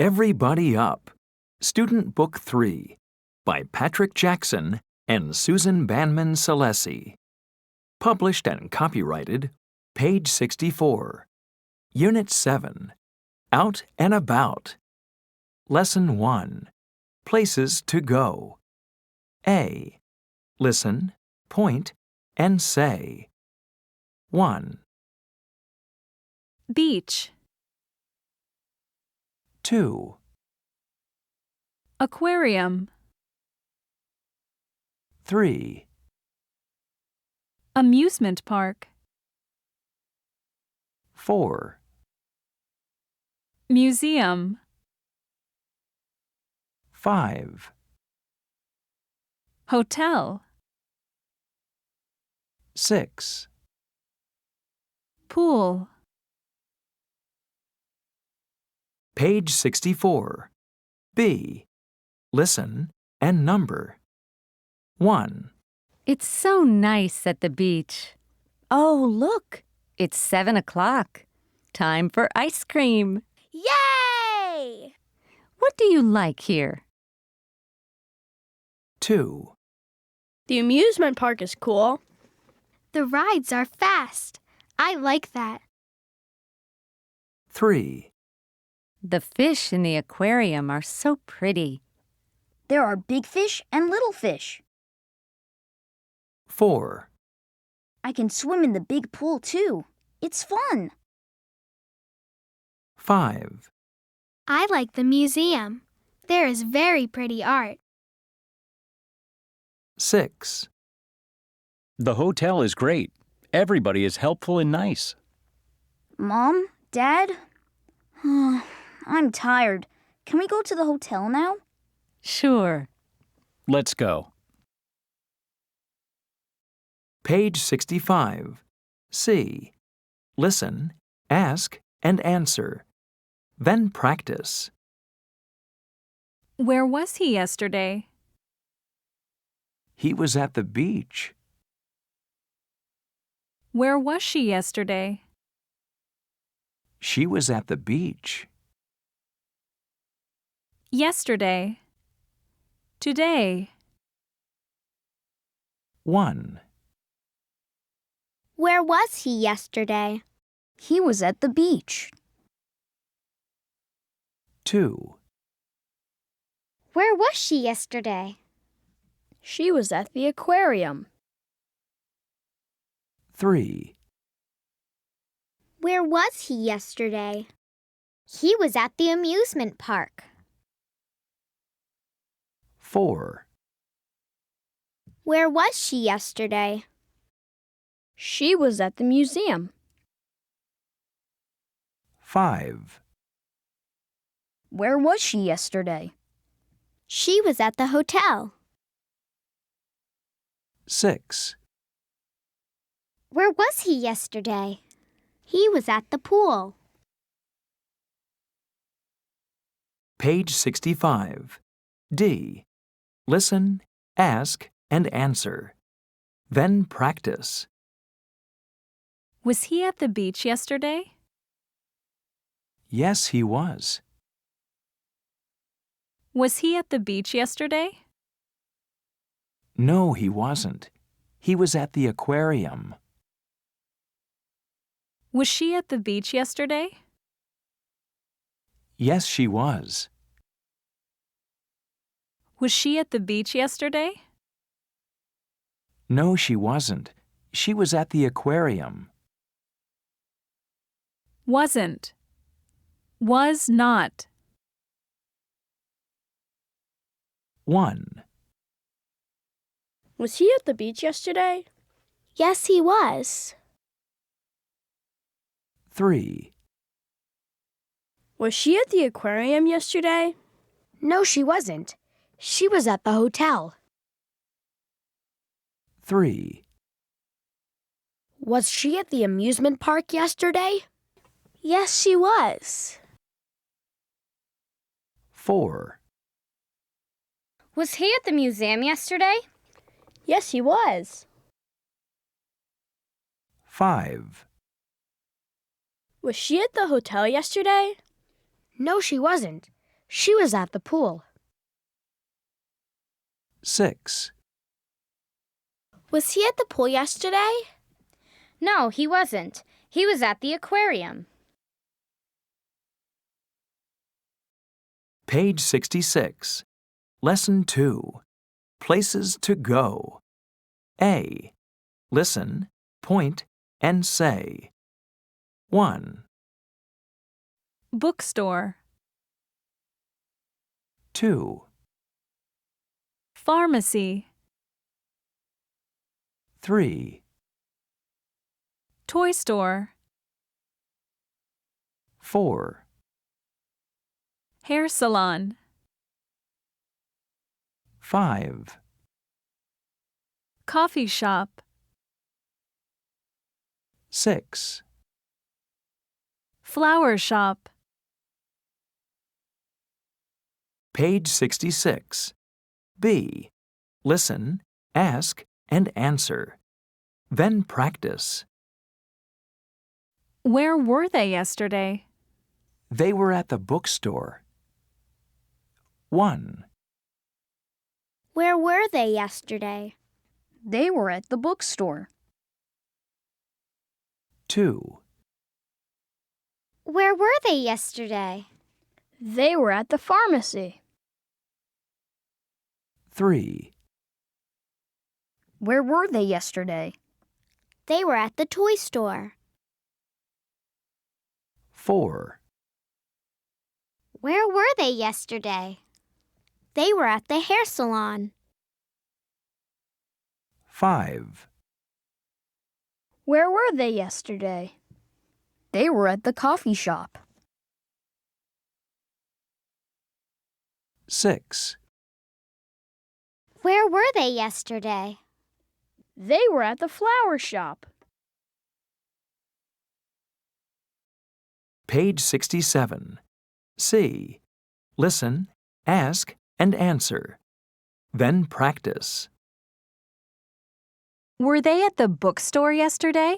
Everybody Up, Student Book 3, by Patrick Jackson and Susan Banman Salesi. Published and copyrighted, page 64. Unit 7, Out and About. Lesson 1, Places to Go. A. Listen, point, and say. 1, Beach. 2, Aquarium. 3, Amusement park. 4, Museum. 5, Hotel. 6, Pool. Page 64. B. Listen and number. 1, It's so nice at the beach. Oh, look, it's 7 o'clock. Time for ice cream. Yay! What do you like here? 2, The amusement park is cool. The rides are fast. I like that. 3, The fish in the aquarium are so pretty. There are big fish and little fish. 4, I can swim in the big pool too. It's fun. 5, I like the museum. There is very pretty art. 6, The hotel is great. Everybody is helpful and nice. Mom, Dad? I'm tired. Can we go to the hotel now? Sure. Let's go. Page 65. C. Listen, ask, and answer. Then practice. Where was he yesterday? He was at the beach. Where was she yesterday? She was at the beach. Yesterday. Today. 1, Where was he yesterday? He was at the beach. 2, Where was she yesterday? She was at the aquarium. 3, Where was he yesterday? He was at the amusement park. 4, Where was she yesterday? She was at the museum. 5, Where was she yesterday? She was at the hotel. 6, Where was he yesterday? He was at the pool. Page 65. D. Listen, ask, and answer. Then practice. Was he at the beach yesterday? Yes, he was. Was he at the beach yesterday? No, he wasn't. He was at the aquarium. Was she at the beach yesterday? Yes, she was. Was she at the beach yesterday? No, she wasn't. She was at the aquarium. Wasn't. Was not. 1, Was he at the beach yesterday? Yes, he was. 3, Was she at the aquarium yesterday? No, she wasn't. She was at the hotel. 3, Was she at the amusement park yesterday? Yes, she was. 4, Was he at the museum yesterday? Yes, he was. 5, Was she at the hotel yesterday? No, she wasn't. She was at the pool. 6. Was he at the pool yesterday? No, he wasn't. He was at the aquarium. Page 66. Lesson 2. Places to go. A. Listen, point, and say. 1, Bookstore. 2, Pharmacy. 3, Toy store. 4, Hair salon. 5, Coffee shop. 6, Flower shop. Page 66. B. Listen, ask, and answer. Then practice. Where were they yesterday? They were at the bookstore. 1, Where were they yesterday? They were at the bookstore. 2, Where were they yesterday? They were at the pharmacy. 3, Where were they yesterday? They were at the toy store. 4, Where were they yesterday? They were at the hair salon. 5, Where were they yesterday? They were at the coffee shop. 6, Where were they yesterday? They were at the flower shop. Page 67. C. Listen, ask, and answer. Then practice. Were they at the bookstore yesterday?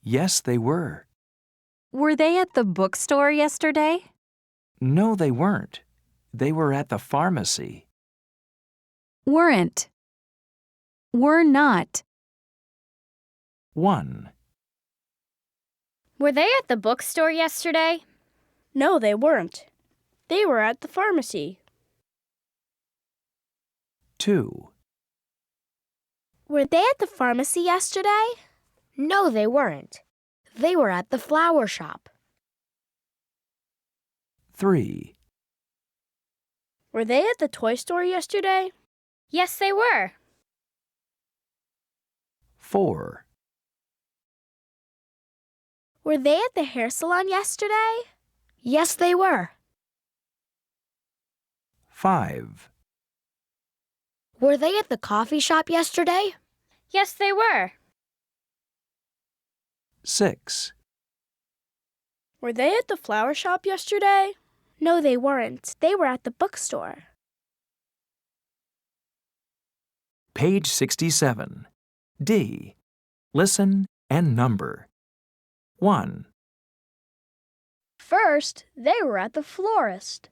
Yes, they were. Were they at the bookstore yesterday? No, they weren't. They were at the pharmacy. Weren't. Were not. 1, Were they at the bookstore yesterday? No, they weren't. They were at the pharmacy. 2, Were they at the pharmacy yesterday? No, they weren't. They were at the flower shop. 3, Were they at the toy store yesterday? Yes, they were. 4, Were they at the hair salon yesterday? Yes, they were. 5, Were they at the coffee shop yesterday? Yes, they were. 6, Were they at the flower shop yesterday? No, they weren't. They were at the bookstore. Page 67. D. Listen and number. 1, First, they were at the florist.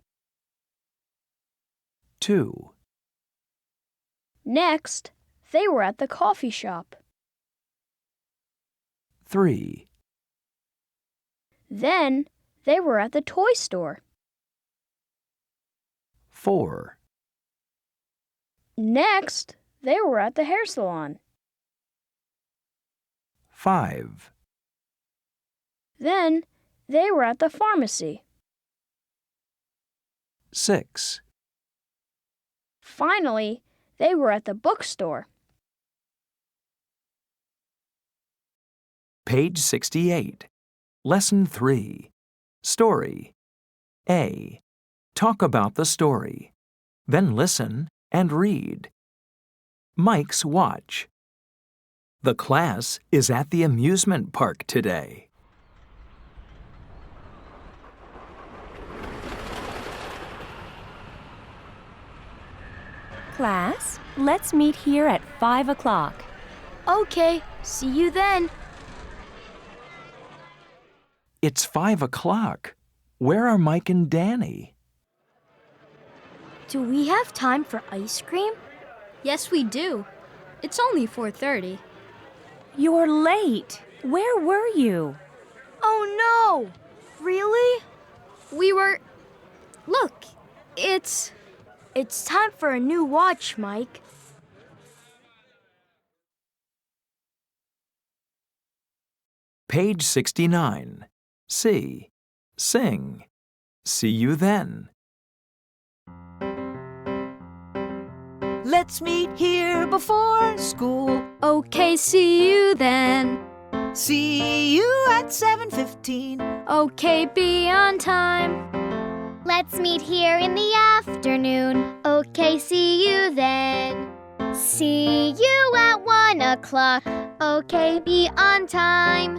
2, Next, they were at the coffee shop. 3, Then, they were at the toy store. 4, Next, they were at the hair salon. 5, Then, they were at the pharmacy. 6, Finally, they were at the bookstore. Page 68. Lesson 3. Story. A. Talk about the story. Then listen and read. Mike's watch. The class is at the amusement park today. Class, let's meet here at 5 o'clock. Okay, see you then. It's 5 o'clock. Where are Mike and Danny? Do we have time for ice cream? Yes, we do. It's only 4:30. You're late. Where were you? Oh no! Really? Look, it's Time for a new watch, Mike. Page 69. C. Sing. See you then. Let's meet here before school. okay, see you then. See you at 7:15. Okay, be on time. Let's meet here in the afternoon. Okay, see you then. See you at 1 o'clock. Okay, be on time.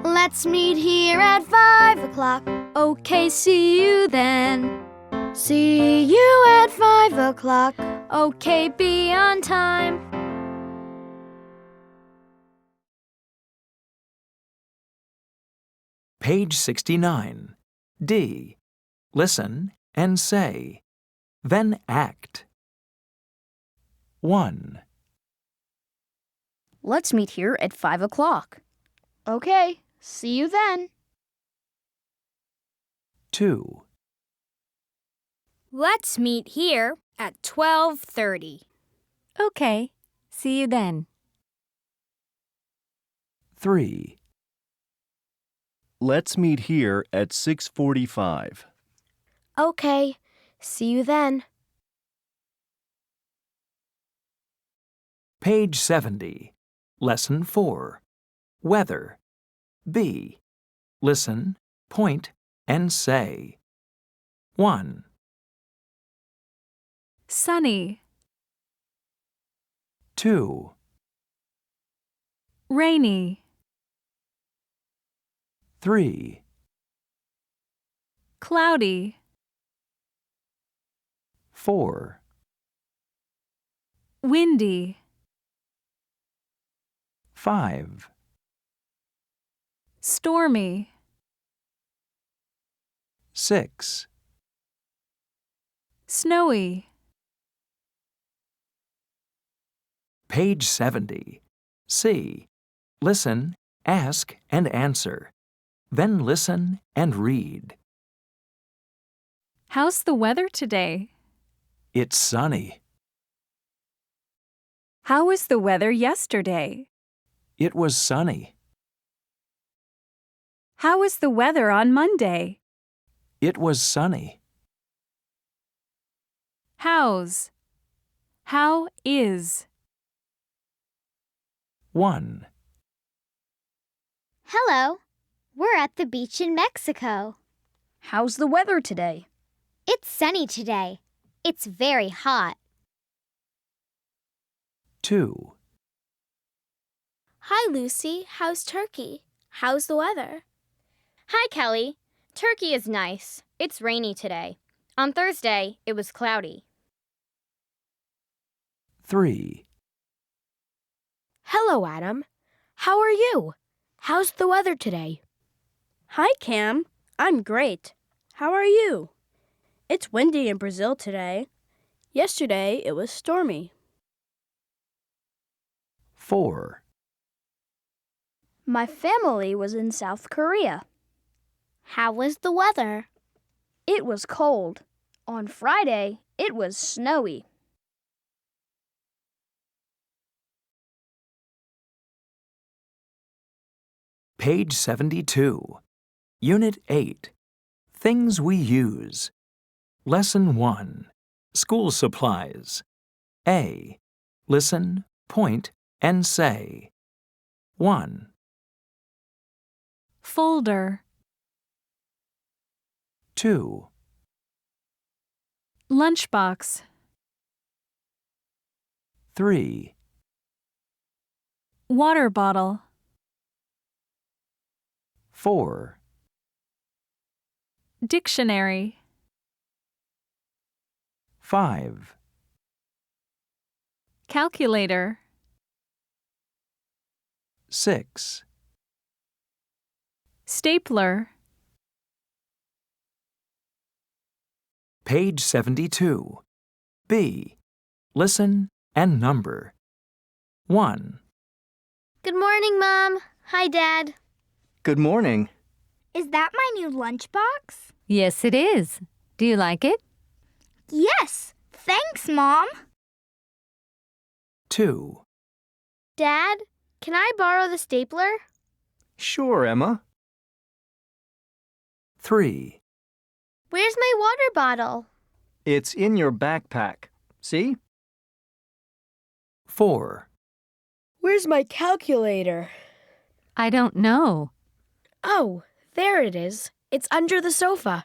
Let's meet here at 5 o'clock. Okay, see you then. See you at 5 o'clock. Okay, be on time. Page 69. D. Listen and say. Then act. 1, Let's meet here at 5 o'clock. Okay, see you then. 2, Let's meet here at 12:30. Okay, see you then. 3, Let's meet here at 6:45. Okay, see you then. Page 70. Lesson 4. Weather. B. Listen, point, and say. 1, Sunny, 2, rainy, 3, cloudy, 4, windy, 5, stormy, 6, snowy. Page 70. C. Listen, ask, and answer. Then listen and read. How's the weather today? It's sunny. How was the weather yesterday? It was sunny. How was the weather on Monday? It was sunny. How's? How is? 1, Hello. We're at the beach in Mexico. How's the weather today? It's sunny today. It's very hot. 2, Hi, Lucy. How's Turkey? How's the weather? Hi, Kelly. Turkey is nice. It's rainy today. On Thursday, it was cloudy. 3, Hello, Adam. How are you? How's the weather today? Hi, Cam. I'm great. How are you? It's windy in Brazil today. Yesterday, it was stormy. 4, My family was in South Korea. How was the weather? It was cold. On Friday, it was snowy. Page 72. Unit 8. Things we use. Lesson 1. School supplies. A. Listen, point, and say. 1, Folder, 2, lunchbox, 3, water bottle, 4, dictionary, 5, calculator, 6, stapler. Page 72. B. Listen and number. 1, Good morning, Mom. Hi, Dad. Good morning. Is that my new lunchbox? Yes, it is. Do you like it? Yes. Thanks, Mom. 2, Dad, can I borrow the stapler? Sure, Emma. 3, Where's my water bottle? It's in your backpack. See? 4, Where's my calculator? I don't know. Oh, there it is. It's under the sofa.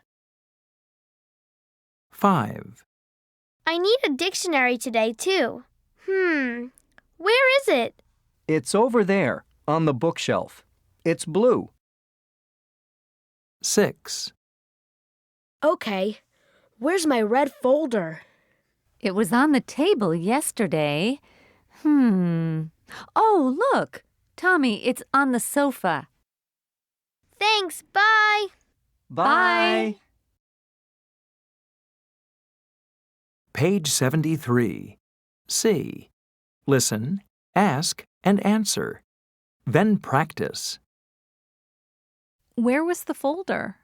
5, I need a dictionary today, too. Where is it? It's over there, on the bookshelf. It's blue. 6, Okay. Where's my red folder? It was on the table yesterday. Oh, look. Tommy, it's on the sofa. Thanks. Bye. Bye. Page 73. C. Listen, ask, and answer. Then practice. Where was the folder?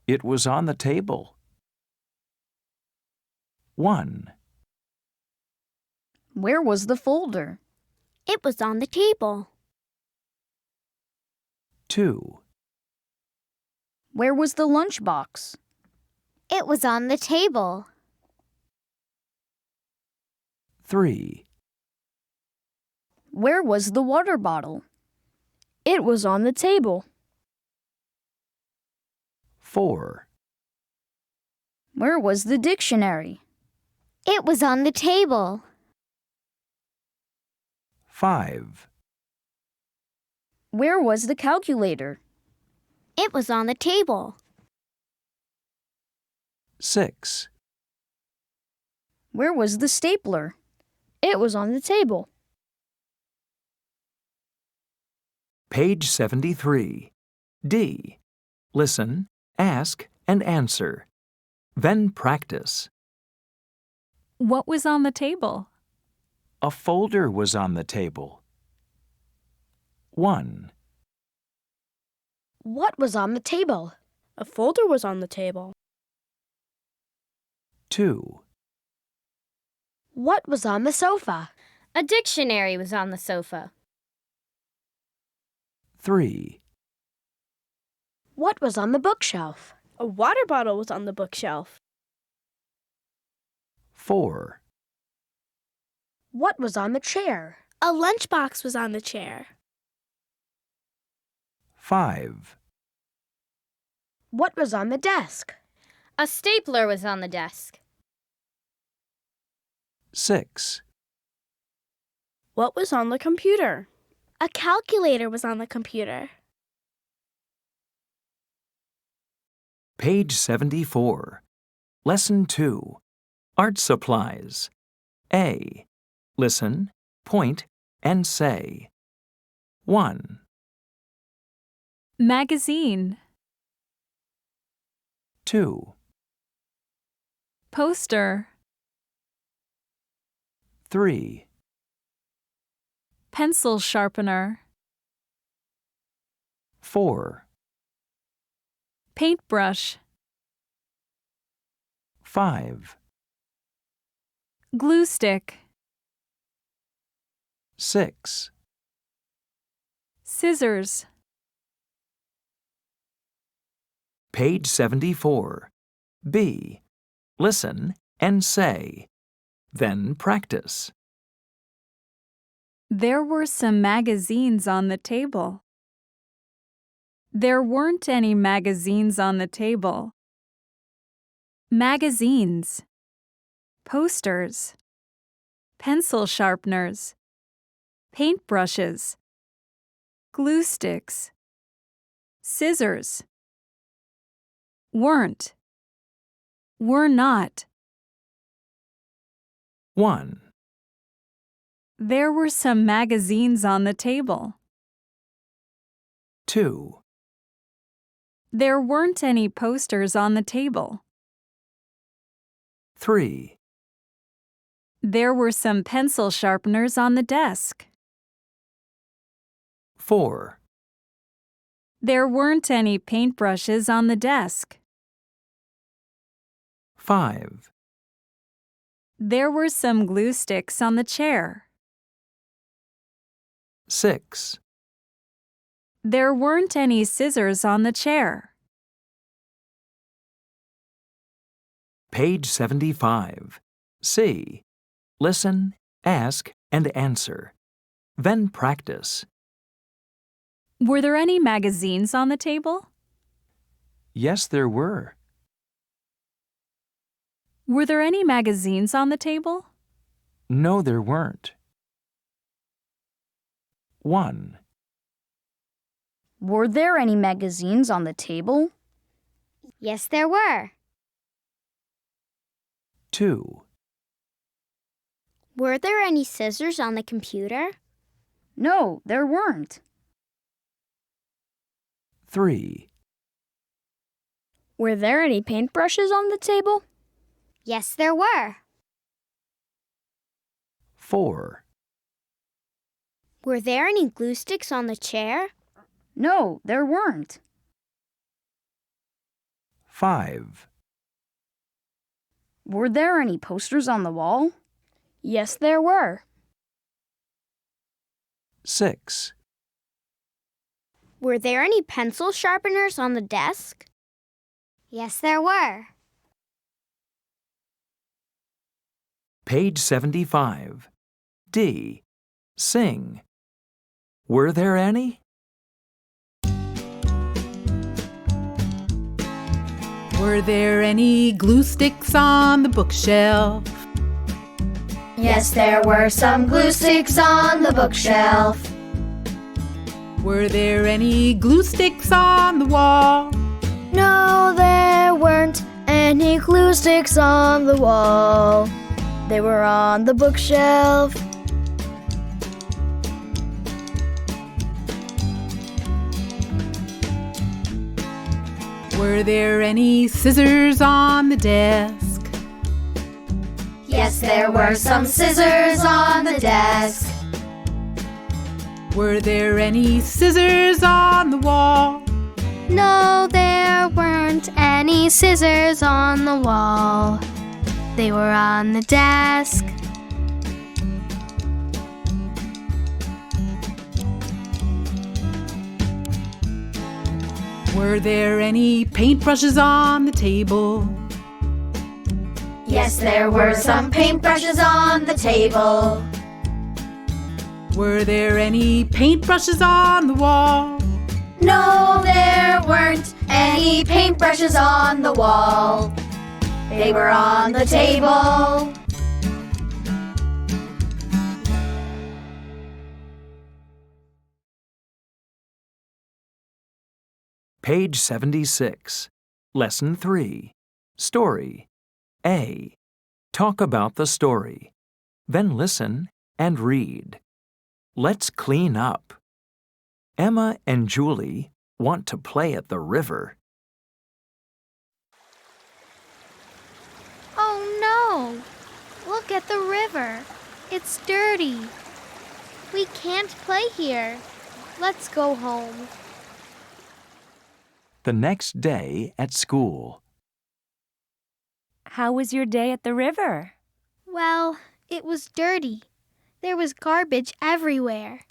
It was on the table. 1, Where was the folder? It was on the table. 2, Where was the lunchbox? It was on the table. 3, Where was the water bottle? It was on the table. 4, Where was the dictionary? It was on the table. 5, Where was the calculator? It was on the table. 6, Where was the stapler? It was on the table. Page 73. D. Listen, ask, and answer. Then practice. What was on the table? A folder was on the table. 1, What was on the table? A folder was on the table. 2, What was on the sofa? A dictionary was on the sofa. 3, What was on the bookshelf? A water bottle was on the bookshelf. 4, What was on the chair? A lunchbox was on the chair. 5, What was on the desk? A stapler was on the desk. 6, What was on the computer? A calculator was on the computer. Page 74. Lesson 2. Art supplies. A. Listen, point, and say. 1, Magazine. 2, Poster. 3, Pencil sharpener. 4, Paintbrush. 5, Glue stick. 6, Scissors. Page 74. B. Listen and say. Then practice. There were some magazines on the table. There weren't any magazines on the table. Magazines. Posters. Pencil sharpeners. Paintbrushes. Glue sticks. Scissors. Weren't. Were not. 1, There were some magazines on the table. 2, There weren't any posters on the table. 3, There were some pencil sharpeners on the desk. 4. There weren't any paintbrushes on the desk. 5. There were some glue sticks on the chair. 6. There weren't any scissors on the chair. Page 75. C. Listen, ask, and answer. Then practice. Were there any magazines on the table? Yes, there were. Were there any magazines on the table? No, there weren't. 1. Were there any magazines on the table? Yes, there were. 2. Were there any scissors on the computer? No, there weren't. 3. Were there any paintbrushes on the table? Yes, there were. 4. Were there any glue sticks on the chair? No, there weren't. 5. Were there any posters on the wall? Yes, there were. 6. Were there any pencil sharpeners on the desk? Yes, there were. Page 75. D. Sing. Were there any? Were there any glue sticks on the bookshelf? Yes, there were some glue sticks on the bookshelf. Were there any glue sticks on the wall? No, there weren't any glue sticks on the wall. They were on the bookshelf. Were there any scissors on the desk? Yes, there were some scissors on the desk. Were there any scissors on the wall? No, there weren't any scissors on the wall. They were on the desk. Were there any paintbrushes on the table? Yes, there were some paintbrushes on the table. Were there any paintbrushes on the wall? No, there weren't any paintbrushes on the wall. They were on the table. Page 76. Lesson 3. Story. A. Talk about the story. Then listen and read. Let's clean up. Emma and Julie want to play at the river. Oh no! Look at the river. It's dirty. We can't play here. Let's go home. The next day at school. How was your day at the river? Well, it was dirty. There was garbage everywhere.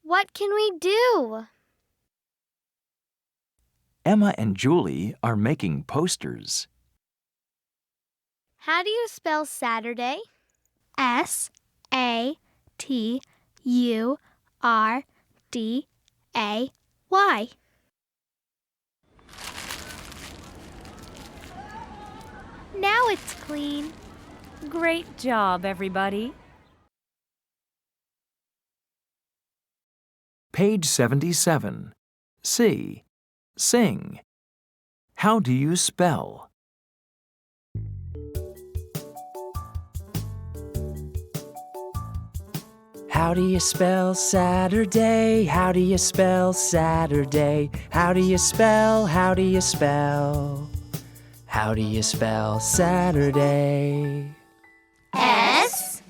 What can we do? Emma and Julie are making posters. How do you spell Saturday? S-A-T-U-R-D-A-Y. Now it's clean. Great job, everybody. Page 77. C. Sing. How do you spell? How do you spell Saturday? How do you spell Saturday? How do you spell? How do you spell? How do you spell Saturday? S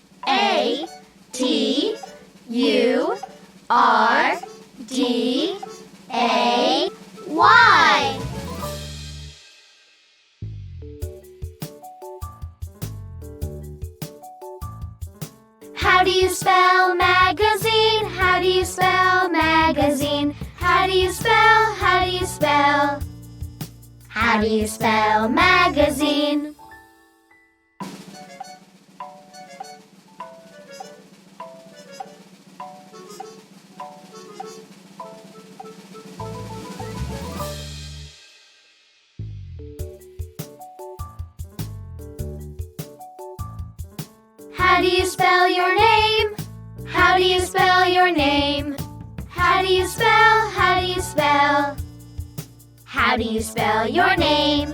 R D A Y. How do you spell magazine? How do you spell magazine? How do you spell? How do you spell? How do you spell magazine? How do you spell your name? How do you spell your name? How do you spell? How do you spell? How do you spell your name?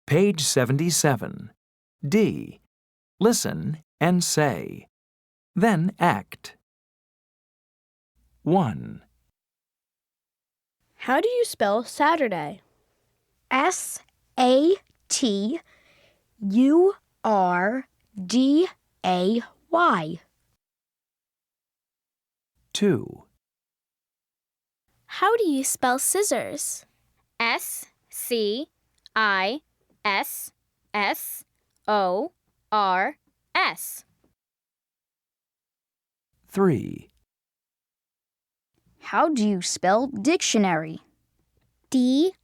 Page 77. D. Listen and say. Then act. 1, How do you spell Saturday? SATURDAY. 2, How do you spell scissors? SCISSORS. 3, How do you spell dictionary? DICTIONARY.